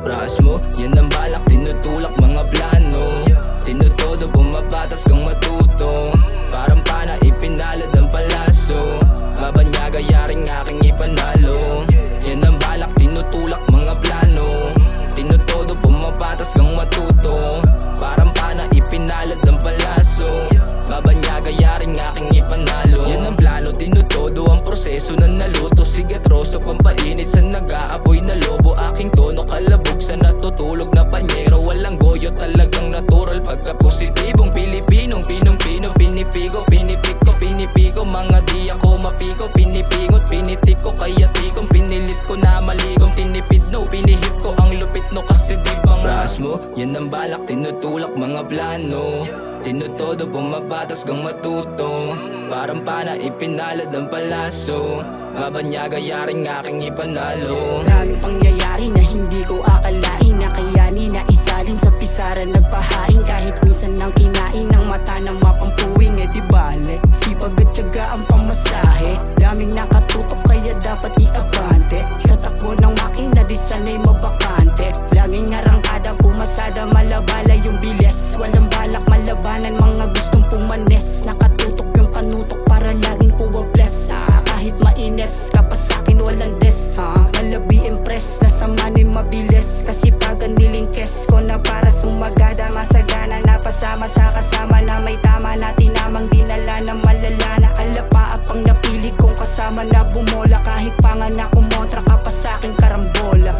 Ras mo, yan ang balak, tinutulak mga plano. Tinutodo, bumabatas kang matuto. Parang pana, ipinalad ang palaso. Mabanyaga, yaring aking ipanalo. Yan ang balak, tinutulak mga plano. Tinutodo, bumabatas kang matuto. Parang pana, ipinalad ang palaso. Mabanyaga, yaring aking ipanalo. Yan ang plano, tinutodo ang proseso na naluto. Sigatroso, pampainit sa nag-aapoy na lobo. Aking tono, kalabog sa natutulog na panyero. Walang goyo, talagang natural. Pagka-positibong Pilipinong pinong-pino. Pinipigo, pinipik ko, pinipiko. Mga di ako mapiko, pinipingot, pinitik ko. Kaya tikong pinilit ko na maligom. Tinipid no, pinihip ko ang lupit no. Kasi di bang ras mo, yan ang balak, tinutulak mga plano. Tinutodo, bumabatas kang matuto. Parang pana, ipinalad ang palaso. Mabanyaga, yaring aking ipanalo. Daming pangyayari na hindi ko akalain. Nakayanin na isalin sa pisaran nagpahain. Kahit minsan nang kinain ng mata ng mapampuwing. Eh di bale, sipag at tiyaga ang pamasahe. Daming nakatutok kaya dapat iabante. Sa takbo ng makina di sanay mabakante. Laging arangkada, pumasada, malabala yung bilis. Walang balak malabanan, mga gustong pumanes. Nakatutok yung panutok para laging kuwa bless. Kahit maines ka pa sa'kin walang des. Malabi impress, nasa money mabilis. Kasi pag nilingkes ko na para sumagada, masagana na pasama sa kasama na may tama na tinamang dinala na malala na alapa apang napili kong kasama na bumola. Kahit panganak kumontra ka pa sa'kin karambola.